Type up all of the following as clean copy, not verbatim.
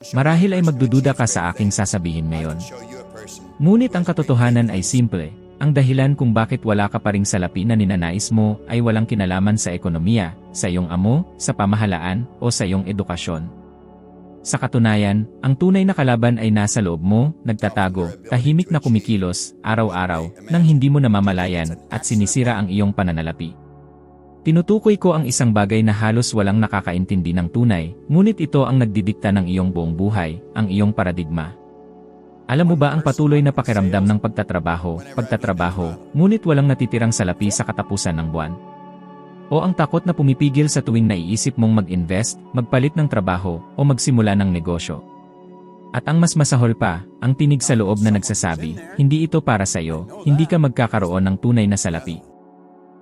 Marahil ay magdududa ka sa aking sasabihin ngayon. Ngunit ang katotohanan ay simple. Ang dahilan kung bakit wala ka pa ring salapi na ninanais mo ay walang kinalaman sa ekonomiya, sa iyong amo, sa pamahalaan, o sa iyong edukasyon. Sa katunayan, ang tunay na kalaban ay nasa loob mo, nagtatago, tahimik na kumikilos, araw-araw, nang hindi mo namamalayan, at sinisira ang iyong pananalapi. Tinutukoy ko ang isang bagay na halos walang nakakaintindi ng tunay, ngunit ito ang nagdidikta ng iyong buong buhay, ang iyong paradigma. Alam mo ba ang patuloy na pakiramdam ng pagtatrabaho, ngunit walang natitirang salapi sa katapusan ng buwan? O ang takot na pumipigil sa tuwing naiisip mong mag-invest, magpalit ng trabaho, o magsimula ng negosyo? At ang mas masahol pa, ang tinig sa loob na nagsasabi, hindi ito para sa iyo, hindi ka magkakaroon ng tunay na salapi.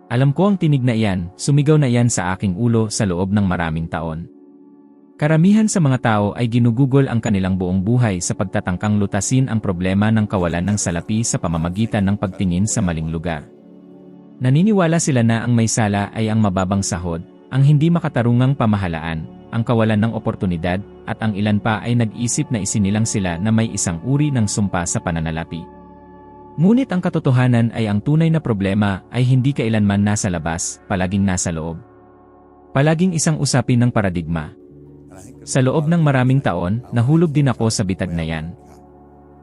Alam ko ang tinig na iyan, sumigaw na iyan sa aking ulo sa loob ng maraming taon. Karamihan sa mga tao ay ginugugol ang kanilang buong buhay sa pagtatangkang lutasin ang problema ng kawalan ng salapi sa pamamagitan ng pagtingin sa maling lugar. Naniniwala sila na ang may sala ay ang mababang sahod, ang hindi makatarungang pamahalaan, ang kawalan ng oportunidad, at ang ilan pa ay nag-isip na isinilang sila na may isang uri ng sumpa sa pananalapi. Ngunit ang katotohanan ay ang tunay na problema ay hindi kailanman nasa labas, palaging nasa loob. Palaging isang usapin ng paradigma. Sa loob ng maraming taon, nahulog din ako sa bitag na yan.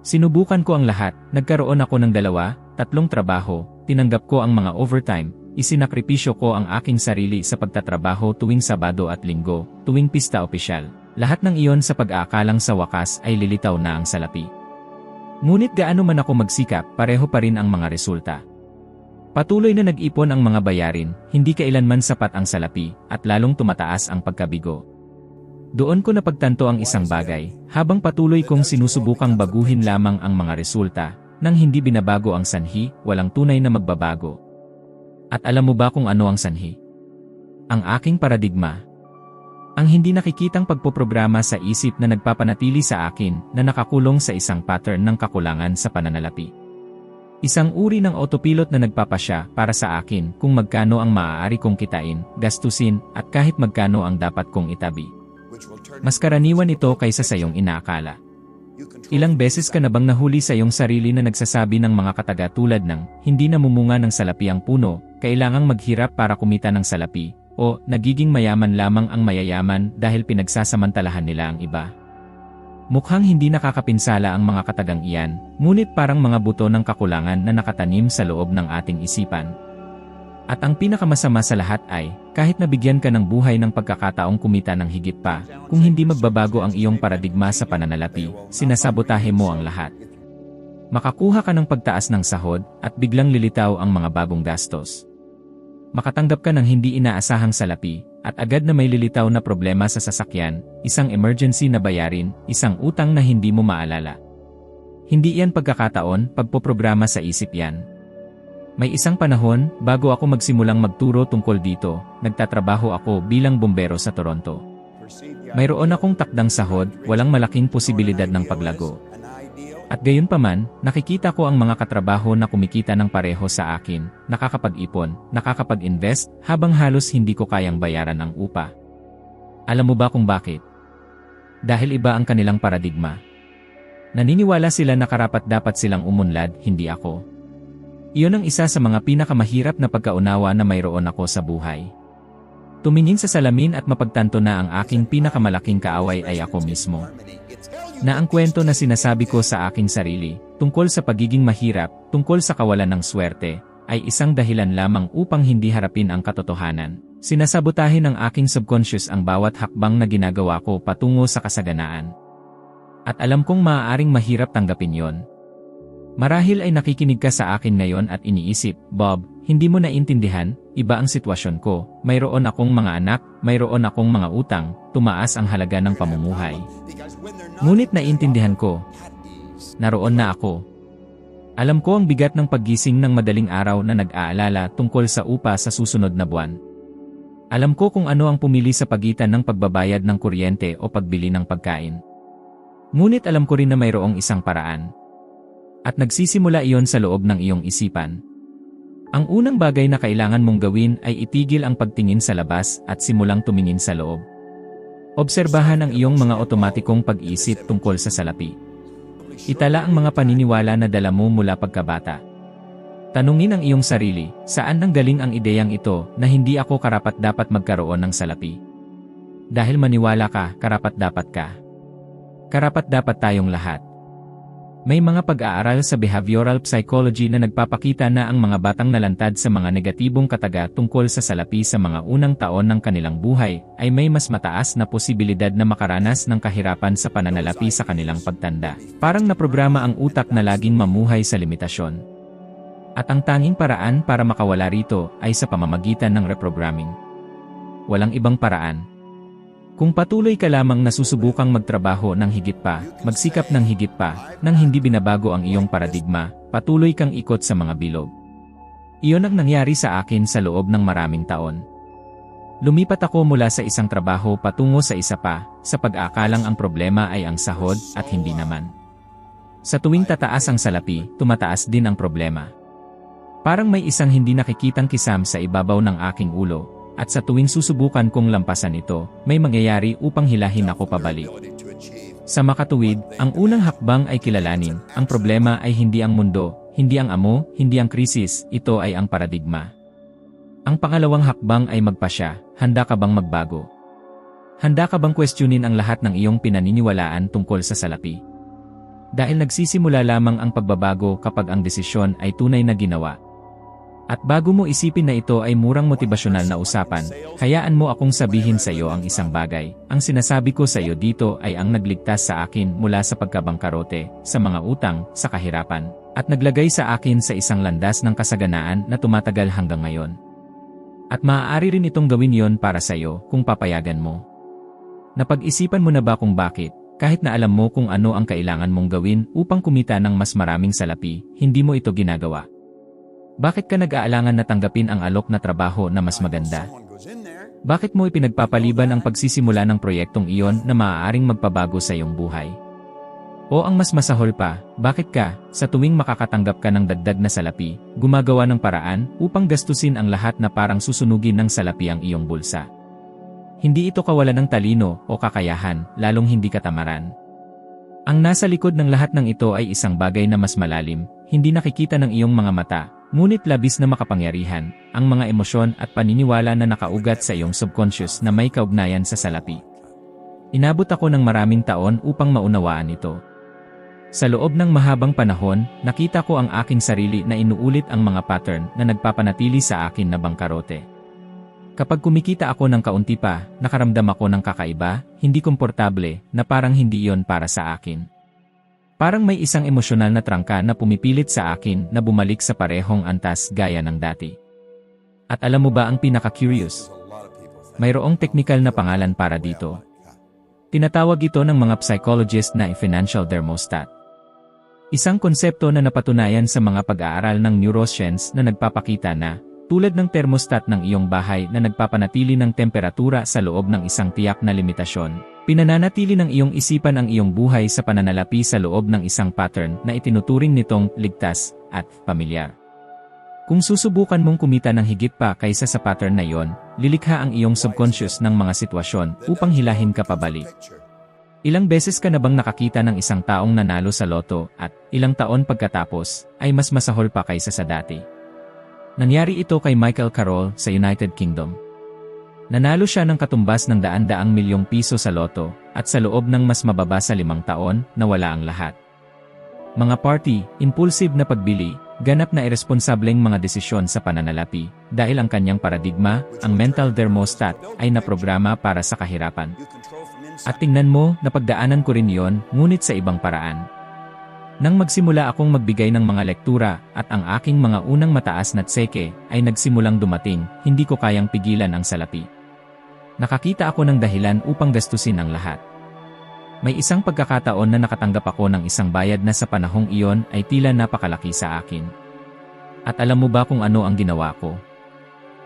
Sinubukan ko ang lahat, nagkaroon ako ng 2, 3 trabaho, tinanggap ko ang mga overtime, isinakripisyo ko ang aking sarili sa pagtatrabaho tuwing Sabado at Linggo, tuwing pista opisyal. Lahat ng iyon sa pag-aakalang sa wakas ay lilitaw na ang salapi. Ngunit gaano man ako magsikap, pareho pa rin ang mga resulta. Patuloy na nag-ipon ang mga bayarin, hindi kailanman sapat ang salapi, at lalong tumataas ang pagkabigo. Doon ko napagtanto ang isang bagay, habang patuloy kong sinusubukang baguhin lamang ang mga resulta, nang hindi binabago ang sanhi, walang tunay na magbabago. At alam mo ba kung ano ang sanhi? Ang aking paradigma. Ang hindi nakikitang pagpoprograma sa isip na nagpapanatili sa akin na nakakulong sa isang pattern ng kakulangan sa pananalapi. Isang uri ng autopilot na nagpapasya para sa akin kung magkano ang maaari kong kitain, gastusin, at kahit magkano ang dapat kong itabi. Mas karaniwan ito kaysa sa iyong inaakala. Ilang beses ka na bang nahuli sa iyong sarili na nagsasabi ng mga kataga tulad ng, hindi namumunga ng salapi ang puno, kailangang maghirap para kumita ng salapi, o nagiging mayaman lamang ang mayayaman dahil pinagsasamantalahan nila ang iba? Mukhang hindi nakakapinsala ang mga katagang iyan, ngunit parang mga buto ng kakulangan na nakatanim sa loob ng ating isipan. At ang pinakamasama sa lahat ay, kahit nabigyan ka ng buhay ng pagkakataong kumita ng higit pa, kung hindi magbabago ang iyong paradigma sa pananalapi, sinasabotahe mo ang lahat. Makakuha ka ng pagtaas ng sahod, at biglang lilitaw ang mga bagong gastos. Makatanggap ka ng hindi inaasahang salapi, at agad na may lilitaw na problema sa sasakyan, isang emergency na bayarin, isang utang na hindi mo maalala. Hindi iyan pagkakataon, pagpoprograma sa isip yan. May isang panahon, bago ako magsimulang magturo tungkol dito, nagtatrabaho ako bilang bombero sa Toronto. Mayroon akong takdang sahod, walang malaking posibilidad ng paglago. At gayunpaman, nakikita ko ang mga katrabaho na kumikita ng pareho sa akin, nakakapag-ipon, nakakapag-invest, habang halos hindi ko kayang bayaran ang upa. Alam mo ba kung bakit? Dahil iba ang kanilang paradigma. Naniniwala sila na karapat-dapat silang umunlad, hindi ako. Iyon ang isa sa mga pinakamahirap na pagkaunawa na mayroon ako sa buhay. Tumingin sa salamin at mapagtanto na ang aking pinakamalaking kaaway ay ako mismo. Na ang kwento na sinasabi ko sa aking sarili, tungkol sa pagiging mahirap, tungkol sa kawalan ng swerte, ay isang dahilan lamang upang hindi harapin ang katotohanan. Sinasabotahe ng aking subconscious ang bawat hakbang na ginagawa ko patungo sa kasaganaan. At alam kong maaaring mahirap tanggapin yon. Marahil ay nakikinig ka sa akin ngayon at iniisip, Bob, hindi mo naintindihan, iba ang sitwasyon ko, mayroon akong mga anak, mayroon akong mga utang, tumaas ang halaga ng pamumuhay. Ngunit naintindihan ko. Naroon na ako. Alam ko ang bigat ng paggising ng madaling araw na nag-aalala tungkol sa upa sa susunod na buwan. Alam ko kung ano ang pumili sa pagitan ng pagbabayad ng kuryente o pagbili ng pagkain. Ngunit alam ko rin na mayroong isang paraan. At nagsisimula iyon sa loob ng iyong isipan. Ang unang bagay na kailangan mong gawin ay itigil ang pagtingin sa labas at simulang tumingin sa loob. Obserbahan ang iyong mga otomatikong pag-iisip tungkol sa salapi. Itala ang mga paniniwala na dala mo mula pagkabata. Tanungin ang iyong sarili, saan nanggaling ang ideyang ito na hindi ako karapat-dapat magkaroon ng salapi? Dahil maniwala ka, karapat-dapat ka. Karapat-dapat tayong lahat. May mga pag-aaral sa behavioral psychology na nagpapakita na ang mga batang nalantad sa mga negatibong kataga tungkol sa salapi sa mga unang taon ng kanilang buhay ay may mas mataas na posibilidad na makaranas ng kahirapan sa pananalapi sa kanilang pagtanda. Parang naprograma ang utak na laging mamuhay sa limitasyon. At ang tanging paraan para makawala rito ay sa pamamagitan ng reprogramming. Walang ibang paraan. Kung patuloy ka lamang nasusubukang magtrabaho ng higit pa, magsikap ng higit pa, nang hindi binabago ang iyong paradigma, patuloy kang ikot sa mga bilog. Iyon ang nangyari sa akin sa loob ng maraming taon. Lumipat ako mula sa isang trabaho patungo sa isa pa, sa pag-aakalang ang problema ay ang sahod at hindi naman. Sa tuwing tataas ang salapi, tumataas din ang problema. Parang may isang hindi nakikitang kisam sa ibabaw ng aking ulo. At sa tuwing susubukan kong lampasan ito, may mangyayari upang hilahin ako pabalik. Sa makatuwid, ang unang hakbang ay kilalanin, ang problema ay hindi ang mundo, hindi ang amo, hindi ang krisis, ito ay ang paradigma. Ang pangalawang hakbang ay magpasya, handa ka bang magbago? Handa ka bang questionin ang lahat ng iyong pinaniniwalaan tungkol sa salapi? Dahil nagsisimula lamang ang pagbabago kapag ang desisyon ay tunay na ginawa. At bago mo isipin na ito ay murang motibasyonal na usapan, hayaan mo akong sabihin sa iyo ang isang bagay. Ang sinasabi ko sa iyo dito ay ang nagligtas sa akin mula sa pagkabangkarote, sa mga utang, sa kahirapan, at naglagay sa akin sa isang landas ng kasaganaan na tumatagal hanggang ngayon. At maaari rin itong gawin yon para sa iyo kung papayagan mo. Napag-isipan mo na ba kung bakit, kahit na alam mo kung ano ang kailangan mong gawin upang kumita ng mas maraming salapi, hindi mo ito ginagawa? Bakit ka nag-aalangan na tanggapin ang alok na trabaho na mas maganda? Bakit mo ipinagpapaliban ang pagsisimula ng proyektong iyon na maaaring magpabago sa iyong buhay? O ang mas masahol pa, bakit ka, sa tuwing makakatanggap ka ng dagdag na salapi, gumagawa ng paraan upang gastusin ang lahat na parang susunugin ng salapi ang iyong bulsa? Hindi ito kawalan ng talino o kakayahan, lalong hindi katamaran. Ang nasa likod ng lahat ng ito ay isang bagay na mas malalim, hindi nakikita ng iyong mga mata, ngunit labis na makapangyarihan, ang mga emosyon at paniniwala na nakaugat sa iyong subconscious na may kaugnayan sa salapi. Inabot ako ng maraming taon upang maunawaan ito. Sa loob ng mahabang panahon, nakita ko ang aking sarili na inuulit ang mga pattern na nagpapanatili sa akin na bangkarote. Kapag kumikita ako ng kaunti pa, nakaramdam ako ng kakaiba, hindi komportable, na parang hindi iyon para sa akin. Parang may isang emosyonal na trangka na pumipilit sa akin na bumalik sa parehong antas gaya ng dati. At alam mo ba ang pinaka-curious? Mayroong teknikal na pangalan para dito. Tinatawag ito ng mga psychologist na financial thermostat. Isang konsepto na napatunayan sa mga pag-aaral ng neuroscience na nagpapakita na, tulad ng thermostat ng iyong bahay na nagpapanatili ng temperatura sa loob ng isang tiyak na limitasyon, pinananatili ng iyong isipan ang iyong buhay sa pananalapi sa loob ng isang pattern na itinuturing nitong ligtas at pamilyar. Kung susubukan mong kumita ng higit pa kaysa sa pattern na iyon, lilikha ang iyong subconscious ng mga sitwasyon upang hilahin ka pabalik. Ilang beses ka na bang nakakita ng isang taong nanalo sa loto at ilang taon pagkatapos ay mas masahol pa kaysa sa dati? Nangyari ito kay Michael Carroll sa United Kingdom. Nanalo siya ng katumbas ng daan-daang milyong piso sa loto at sa loob ng mas mababa sa 5 taon, nawala ang lahat. Mga party, impulsive na pagbili, ganap na iresponsableng mga desisyon sa pananalapi dahil ang kanyang paradigma, ang mental thermostat, ay naprograma para sa kahirapan. At tingnan mo, napagdaanan ko rin yon, ngunit sa ibang paraan. Nang magsimula akong magbigay ng mga lektura at ang aking mga unang mataas na tseke ay nagsimulang dumating, hindi ko kayang pigilan ang salapi. Nakakita ako ng dahilan upang gastusin ang lahat. May isang pagkakataon na nakatanggap ako ng isang bayad na sa panahong iyon ay tila napakalaki sa akin. At alam mo ba kung ano ang ginawa ko?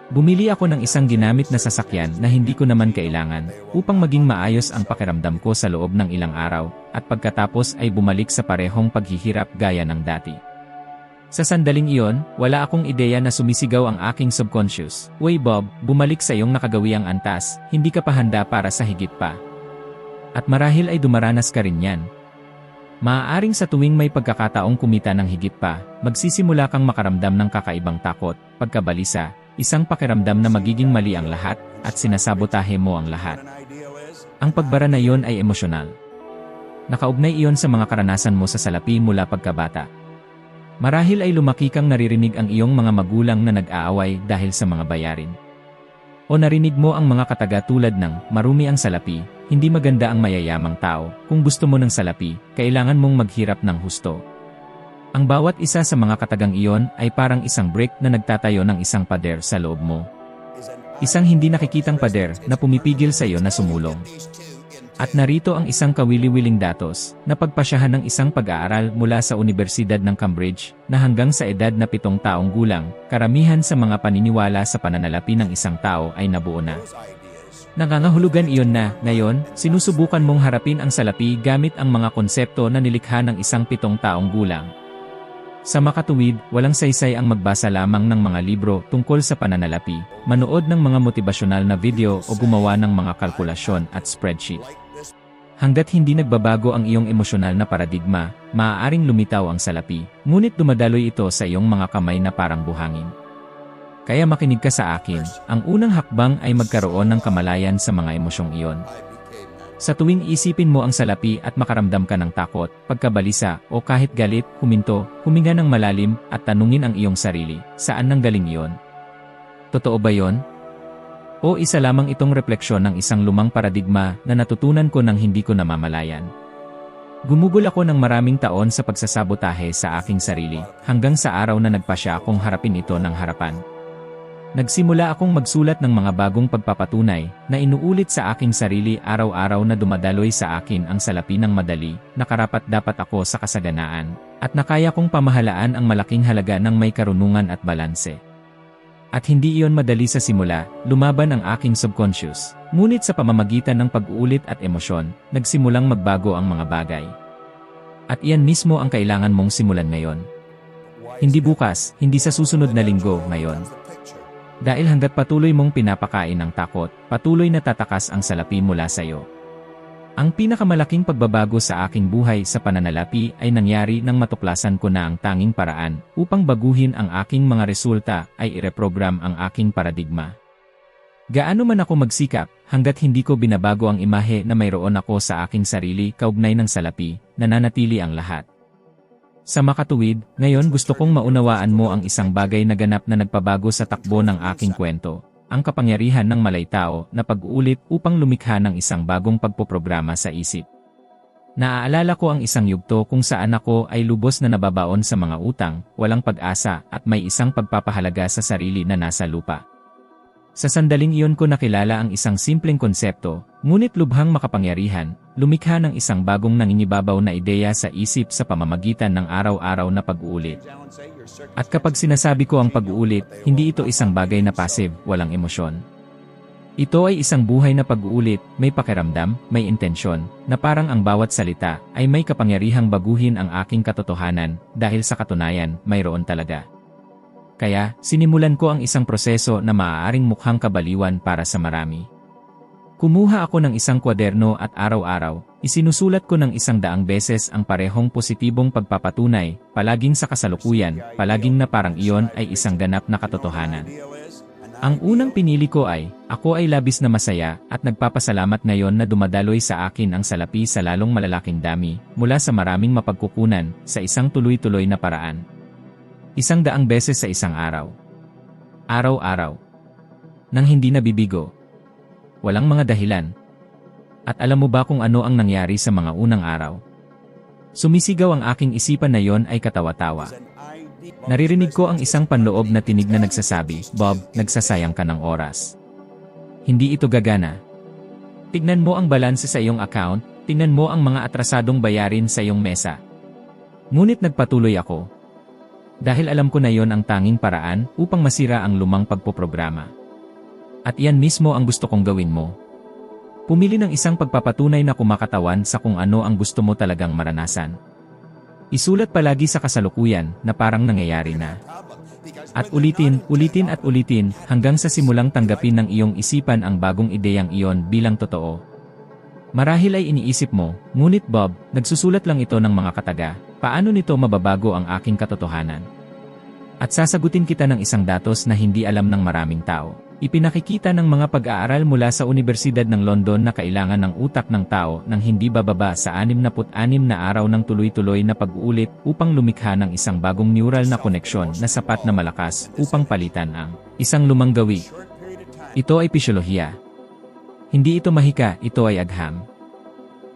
Bumili ako ng isang ginamit na sasakyan na hindi ko naman kailangan upang maging maayos ang pakiramdam ko sa loob ng ilang araw at pagkatapos ay bumalik sa parehong paghihirap gaya ng dati. Sa sandaling iyon, wala akong ideya na sumisigaw ang aking subconscious. "Uy Bob, bumalik sa iyong nakagawiang antas, hindi ka pa handa para sa higit pa." At marahil ay dumaranas ka rin yan. Maaaring sa tuwing may pagkakataong kumita ng higit pa, magsisimula kang makaramdam ng kakaibang takot, pagkabalisa, isang pakiramdam na magiging mali ang lahat, at sinasabotahe mo ang lahat. Ang pagbara na iyon ay emosyonal. Nakaugnay iyon sa mga karanasan mo sa salapi mula pagkabata. Marahil ay lumaki kang naririnig ang iyong mga magulang na nag-aaway dahil sa mga bayarin. O narinig mo ang mga kataga tulad ng, marumi ang salapi, hindi maganda ang mayayamang tao, kung gusto mo ng salapi, kailangan mong maghirap ng husto. Ang bawat isa sa mga katagang iyon ay parang isang brick na nagtatayo ng isang pader sa loob mo. Isang hindi nakikitang pader na pumipigil sa iyo na sumulong. At narito ang isang kawili-wiling datos na pagpasyahan ng isang pag-aaral mula sa Universidad ng Cambridge na hanggang sa edad na 7 taong gulang, karamihan sa mga paniniwala sa pananalapi ng isang tao ay nabuo na. Nangangahulugan iyon na, ngayon, sinusubukan mong harapin ang salapi gamit ang mga konsepto na nilikha ng isang 7 taong gulang. Sa makatuwid, walang saysay ang magbasa lamang ng mga libro tungkol sa pananalapi, manood ng mga motibasyonal na video o gumawa ng mga kalkulasyon at spreadsheet. Hanggat hindi nagbabago ang iyong emosyonal na paradigma, maaaring lumitaw ang salapi, ngunit dumadaloy ito sa iyong mga kamay na parang buhangin. Kaya makinig ka sa akin, ang unang hakbang ay magkaroon ng kamalayan sa mga emosyong iyon. Sa tuwing isipin mo ang salapi at makaramdam ka ng takot, pagkabalisa, o kahit galit, huminto, huminga ng malalim, at tanungin ang iyong sarili, saan nanggaling iyon? Totoo ba yon? O isa lamang itong refleksyon ng isang lumang paradigma na natutunan ko nang hindi ko namamalayan. Gumugol ako ng maraming taon sa pagsasabotahe sa aking sarili, hanggang sa araw na nagpasya akong harapin ito ng harapan. Nagsimula akong magsulat ng mga bagong pagpapatunay na inuulit sa aking sarili araw-araw na dumadaloy sa akin ang salapi ng madali, na karapat-dapat ako sa kasaganaan, at nakaya kong pamahalaan ang malaking halaga ng may karunungan at balanse. At hindi iyon madali sa simula, lumaban ang aking subconscious, ngunit sa pamamagitan ng pag-uulit at emosyon, nagsimulang magbago ang mga bagay. At iyan mismo ang kailangan mong simulan ngayon. Hindi bukas, hindi sa susunod na linggo, ngayon. Dahil hanggat patuloy mong pinapakain ng takot, patuloy na tatakas ang salapi mula sa iyo. Ang pinakamalaking pagbabago sa aking buhay sa pananalapi ay nangyari nang matuklasan ko na ang tanging paraan upang baguhin ang aking mga resulta ay i-reprogram ang aking paradigma. Gaano man ako magsikap, hanggat hindi ko binabago ang imahe na mayroon ako sa aking sarili kaugnay ng salapi, nananatili ang lahat. Sa makatuwid, ngayon gusto kong maunawaan mo ang isang bagay na ganap na nagpabago sa takbo ng aking kwento. Ang kapangyarihan ng malaytao na pag-uulit upang lumikha ng isang bagong pagpoprograma sa isip. Naaalala ko ang isang yugto kung saan ako ay lubos na nababaon sa mga utang, walang pag-asa at may isang pagpapahalaga sa sarili na nasa lupa. Sa sandaling iyon ko nakilala ang isang simpleng konsepto, ngunit lubhang makapangyarihan, lumikha ng isang bagong nangingibabaw na ideya sa isip sa pamamagitan ng araw-araw na pag-uulit. At kapag sinasabi ko ang pag-uulit, hindi ito isang bagay na passive, walang emosyon. Ito ay isang buhay na pag-uulit, may pakiramdam, may intensyon, na parang ang bawat salita ay may kapangyarihang baguhin ang aking katotohanan, dahil sa katunayan, mayroon talaga. Kaya, sinimulan ko ang isang proseso na maaaring mukhang kabaliwan para sa marami. Kumuha ako ng isang kwaderno at araw-araw, isinusulat ko ng 100 beses ang parehong positibong pagpapatunay, palaging sa kasalukuyan, palaging na parang iyon ay isang ganap na katotohanan. Ang unang pinili ko ay, ako ay labis na masaya at nagpapasalamat ngayon na dumadaloy sa akin ang salapi sa lalong malalaking dami, mula sa maraming mapagkukunan, sa isang tuloy-tuloy na paraan. 100 beses sa isang araw. Araw-araw. Nang hindi nabibigo. Walang mga dahilan. At alam mo ba kung ano ang nangyari sa mga unang araw? Sumisigaw ang aking isipan na yon ay katawa-tawa. Naririnig ko ang isang panloob na tinig na nagsasabi, Bob, nagsasayang ka ng oras. Hindi ito gagana. Tignan mo ang balanse sa iyong account, tignan mo ang mga atrasadong bayarin sa iyong mesa. Ngunit nagpatuloy ako. Dahil alam ko na yon ang tanging paraan upang masira ang lumang pagpoprograma. At iyan mismo ang gusto kong gawin mo. Pumili ng isang pagpapatunay na kumakatawan sa kung ano ang gusto mo talagang maranasan. Isulat palagi sa kasalukuyan na parang nangyayari na. At ulitin, ulitin at ulitin hanggang sa simulang tanggapin ng iyong isipan ang bagong ideyang iyon bilang totoo. Marahil ay iniisip mo, ngunit Bob, nagsusulat lang ito ng mga kataga, paano nito mababago ang aking katotohanan? At sasagutin kita ng isang datos na hindi alam ng maraming tao. Ipinakikita ng mga pag-aaral mula sa Universidad ng London na kailangan ng utak ng tao ng hindi bababa sa 66 na araw ng tuloy-tuloy na pag-uulit upang lumikha ng isang bagong neural na koneksyon na sapat na malakas upang palitan ang isang lumang gawi. Ito ay pisyolohiya. Hindi ito mahika, ito ay agham.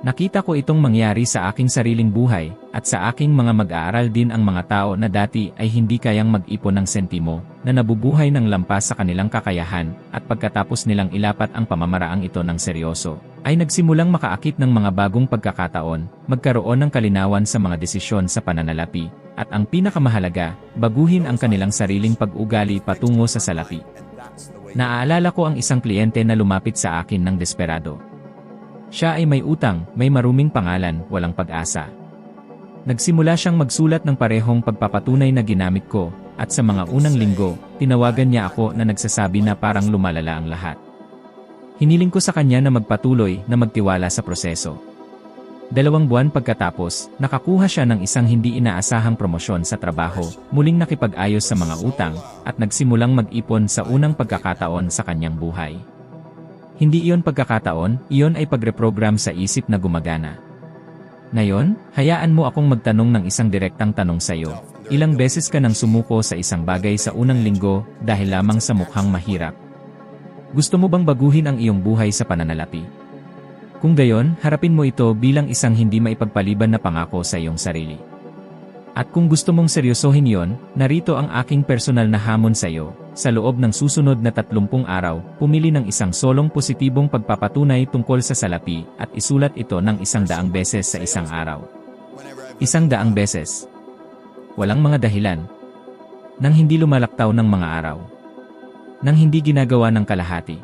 Nakita ko itong mangyari sa aking sariling buhay, at sa aking mga mag-aaral din ang mga tao na dati ay hindi kayang mag-ipon ng sentimo, na nabubuhay ng lampas sa kanilang kakayahan, at pagkatapos nilang ilapat ang pamamaraang ito ng seryoso, ay nagsimulang makaakit ng mga bagong pagkakataon, magkaroon ng kalinawan sa mga desisyon sa pananalapi, at ang pinakamahalaga, baguhin ang kanilang sariling pag-ugali patungo sa salapi. Naaalala ko ang isang kliyente na lumapit sa akin ng desperado. Siya ay may utang, may maruming pangalan, walang pag-asa. Nagsimula siyang magsulat ng parehong pagpapatunay na ginamit ko, at sa mga unang linggo, tinawagan niya ako na nagsasabi na parang lumalala ang lahat. Hiniling ko sa kanya na magpatuloy, na magtiwala sa proseso. 2 buwan pagkatapos, nakakuha siya ng isang hindi inaasahang promosyon sa trabaho, muling nakipag-ayos sa mga utang, at nagsimulang mag-ipon sa unang pagkakataon sa kanyang buhay. Hindi iyon pagkakataon, iyon ay pagreprogram sa isip na gumagana. Ngayon, hayaan mo akong magtanong ng isang direktang tanong sa iyo. Ilang beses ka nang sumuko sa isang bagay sa unang linggo dahil lamang sa mukhang mahirap? Gusto mo bang baguhin ang iyong buhay sa pananalapi? Kung gayon, harapin mo ito bilang isang hindi maipagpaliban na pangako sa iyong sarili. At kung gusto mong seryosohin yon, narito ang aking personal na hamon sa iyo. Sa loob ng susunod na 30 araw, pumili ng isang solong positibong pagpapatunay tungkol sa salapi at isulat ito ng 100 beses sa isang araw. 100 beses. Walang mga dahilan. Nang hindi lumalaktaw ng mga araw. Nang hindi ginagawa ng kalahati.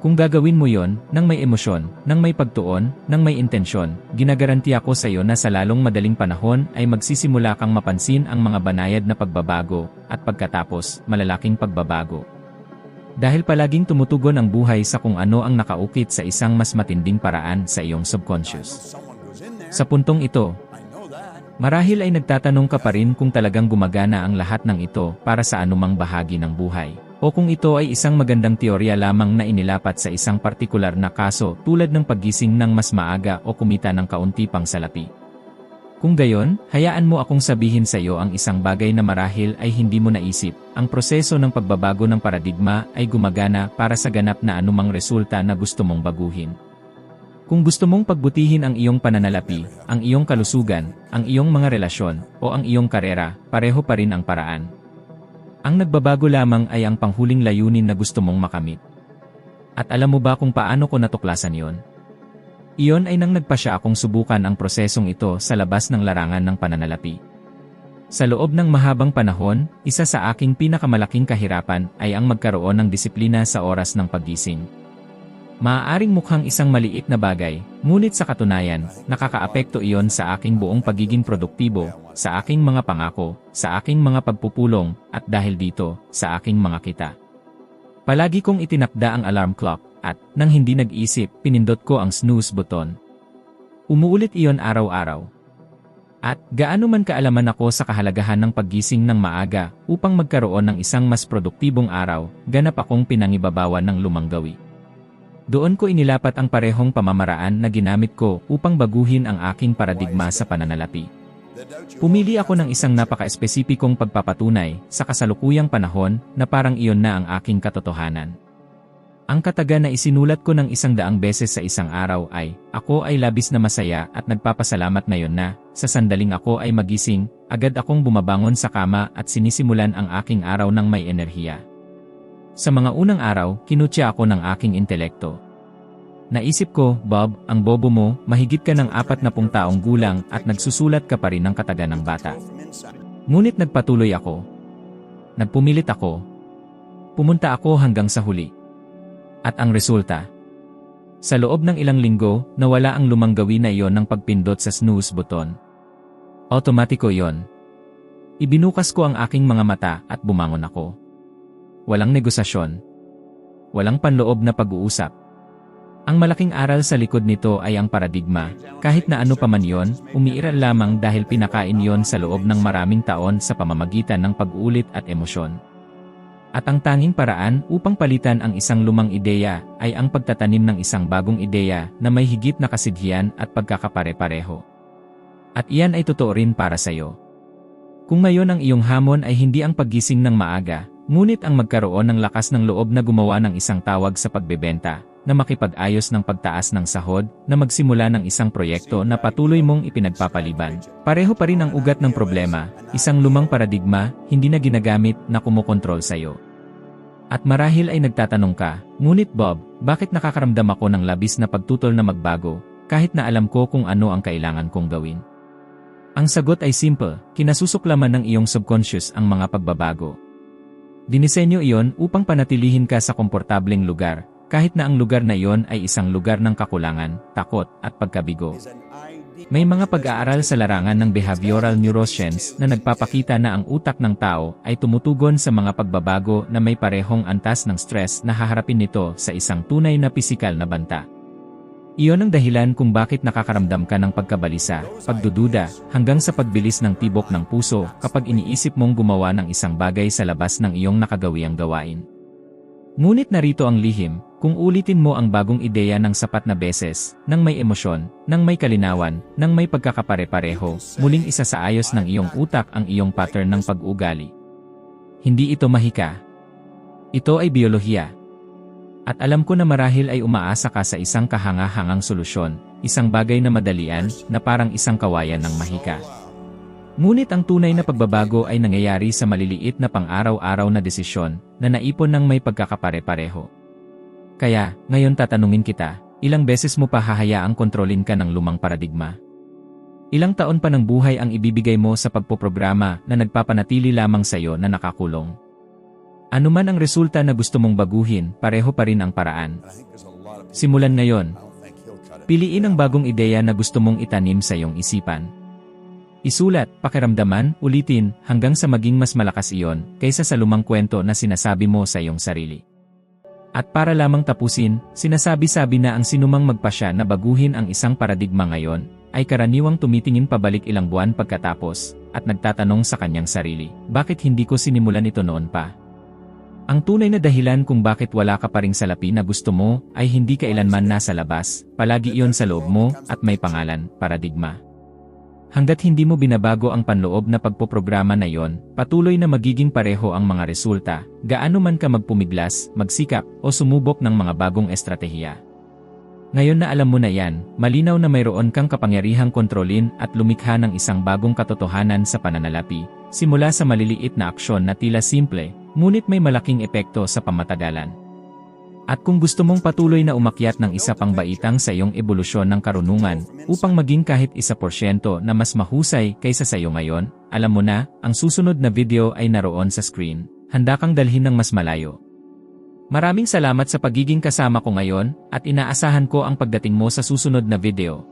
Kung gagawin mo yon, nang may emosyon, nang may pagtuon, nang may intensyon, ginagaranti ako sa iyo na sa lalong madaling panahon ay magsisimula kang mapansin ang mga banayad na pagbabago, at pagkatapos, malalaking pagbabago. Dahil palaging tumutugon ang buhay sa kung ano ang nakaukit sa isang mas matinding paraan sa iyong subconscious. Sa puntong ito, marahil ay nagtatanong ka pa rin kung talagang gumagana ang lahat ng ito para sa anumang bahagi ng buhay. O kung ito ay isang magandang teorya lamang na inilapat sa isang partikular na kaso tulad ng paggising ng mas maaga o kumita ng kaunti pang salapi. Kung gayon, hayaan mo akong sabihin sa iyo ang isang bagay na marahil ay hindi mo naisip. Ang proseso ng pagbabago ng paradigma ay gumagana para sa ganap na anumang resulta na gusto mong baguhin. Kung gusto mong pagbutihin ang iyong pananalapi, ang iyong kalusugan, ang iyong mga relasyon, o ang iyong karera, pareho pa rin ang paraan. Ang nagbabago lamang ay ang panghuling layunin na gusto mong makamit. At alam mo ba kung paano ko natuklasan yon? Iyon ay nang nagpasya akong subukan ang prosesong ito sa labas ng larangan ng pananalapi. Sa loob ng mahabang panahon, isa sa aking pinakamalaking kahirapan ay ang magkaroon ng disiplina sa oras ng paggising. Maaaring mukhang isang maliit na bagay, ngunit sa katunayan, nakakaapekto iyon sa aking buong pagiging produktibo, sa aking mga pangako, sa aking mga pagpupulong, at dahil dito, sa aking mga kita. Palagi kong itinakda ang alarm clock, at, nang hindi nag-isip, pinindot ko ang snooze button. Umuulit iyon araw-araw. At, gaano man kaalaman ako sa kahalagahan ng paggising ng maaga, upang magkaroon ng isang mas produktibong araw, ganap akong pinangibabawan ng lumang gawi. Doon ko inilapat ang parehong pamamaraan na ginamit ko upang baguhin ang aking paradigma sa pananalapi. Pumili ako ng isang napaka-espesipikong pagpapatunay sa kasalukuyang panahon na parang iyon na ang aking katotohanan. Ang kataga na isinulat ko ng 100 beses sa isang araw ay, ako ay labis na masaya at nagpapasalamat ngayon na, sa sandaling ako ay magising, agad akong bumabangon sa kama at sinisimulan ang aking araw ng may enerhiya. Sa mga unang araw, kinutya ako ng aking intelekto. Naisip ko, Bob, ang bobo mo, mahigit ka ng 40 taong gulang at nagsusulat ka pa rin ng kataga ng bata. Ngunit nagpatuloy ako. Nagpumilit ako. Pumunta ako hanggang sa huli. At ang resulta? Sa loob ng ilang linggo, nawala ang lumang gawi na iyon ng pagpindot sa snooze button. Automatiko iyon. Ibinukas ko ang aking mga mata at bumangon ako. Walang negosasyon. Walang panloob na pag-uusap. Ang malaking aral sa likod nito ay ang paradigma, kahit na ano pa man yon, umiiral lamang dahil pinakain yon sa loob ng maraming taon sa pamamagitan ng pag-ulit at emosyon. At ang tanging paraan upang palitan ang isang lumang ideya ay ang pagtatanim ng isang bagong ideya na may higit na kasidhian at pagkakapare-pareho. At iyan ay totoo rin para sa iyo. Kung ngayon ang iyong hamon ay hindi ang paggising ng maaga, ngunit ang magkaroon ng lakas ng loob na gumawa ng isang tawag sa pagbebenta, na makipag-ayos ng pagtaas ng sahod, na magsimula ng isang proyekto na patuloy mong ipinagpapaliban. Pareho pa rin ang ugat ng problema, isang lumang paradigma, hindi na ginagamit na kumokontrol sa'yo. At marahil ay nagtatanong ka, ngunit Bob, bakit nakakaramdam ako ng labis na pagtutol na magbago, kahit na alam ko kung ano ang kailangan kong gawin? Ang sagot ay simple, kinasusuklaman ng iyong subconscious ang mga pagbabago. Dinisenyo iyon upang panatilihin ka sa komportableng lugar, kahit na ang lugar na iyon ay isang lugar ng kakulangan, takot, at pagkabigo. May mga pag-aaral sa larangan ng behavioral neuroscience na nagpapakita na ang utak ng tao ay tumutugon sa mga pagbabago na may parehong antas ng stress na haharapin nito sa isang tunay na pisikal na banta. Iyon ang dahilan kung bakit nakakaramdam ka ng pagkabalisa, pagdududa, hanggang sa pagbilis ng tibok ng puso kapag iniisip mong gumawa ng isang bagay sa labas ng iyong nakagawiang gawain. Ngunit narito ang lihim, kung ulitin mo ang bagong ideya ng sapat na beses, nang may emosyon, nang may kalinawan, nang may pagkakapare-pareho, muling isasaayos ng iyong utak ang iyong pattern ng pag-ugali. Hindi ito mahika. Ito ay biyolohiya. At alam ko na marahil ay umaasa ka sa isang kahanga-hangang solusyon, isang bagay na madalian, na parang isang kawayan ng mahika. Ngunit ang tunay na pagbabago ay nangyayari sa maliliit na pang-araw-araw na desisyon, na naipon ng may pagkakapare-pareho. Kaya, ngayon tatanungin kita, ilang beses mo pa hahayaang kontrolin ka ng lumang paradigma? Ilang taon pa ng buhay ang ibibigay mo sa pagpoprograma na nagpapanatili lamang sa iyo na nakakulong? Ano man ang resulta na gusto mong baguhin, pareho pa rin ang paraan. Simulan ngayon. Piliin ang bagong ideya na gusto mong itanim sa iyong isipan. Isulat, pakiramdaman, ulitin, hanggang sa maging mas malakas iyon, kaysa sa lumang kwento na sinasabi mo sa iyong sarili. At para lamang tapusin, sinasabi-sabi na ang sinumang magpasya na baguhin ang isang paradigma ngayon, ay karaniwang tumitingin pabalik ilang buwan pagkatapos, at nagtatanong sa kanyang sarili, bakit hindi ko sinimulan ito noon pa? Ang tunay na dahilan kung bakit wala ka pa ring salapi na gusto mo, ay hindi kailanman nasa labas, palagi iyon sa loob mo, at may pangalan, paradigma. Hanggat hindi mo binabago ang panloob na pagpoprograma na iyon, patuloy na magiging pareho ang mga resulta, gaano man ka magpumiglas, magsikap, o sumubok ng mga bagong estratehiya. Ngayon na alam mo na yan, malinaw na mayroon kang kapangyarihang kontrolin at lumikha ng isang bagong katotohanan sa pananalapi, simula sa maliliit na aksyon na tila simple, ngunit may malaking epekto sa pamatagalan. At kung gusto mong patuloy na umakyat ng isa pang baitang sa iyong ebolusyon ng karunungan, upang maging kahit 1% na mas mahusay kaysa sa iyo ngayon, alam mo na, ang susunod na video ay naroon sa screen, handa kang dalhin ng mas malayo. Maraming salamat sa pagiging kasama ko ngayon, at inaasahan ko ang pagdating mo sa susunod na video.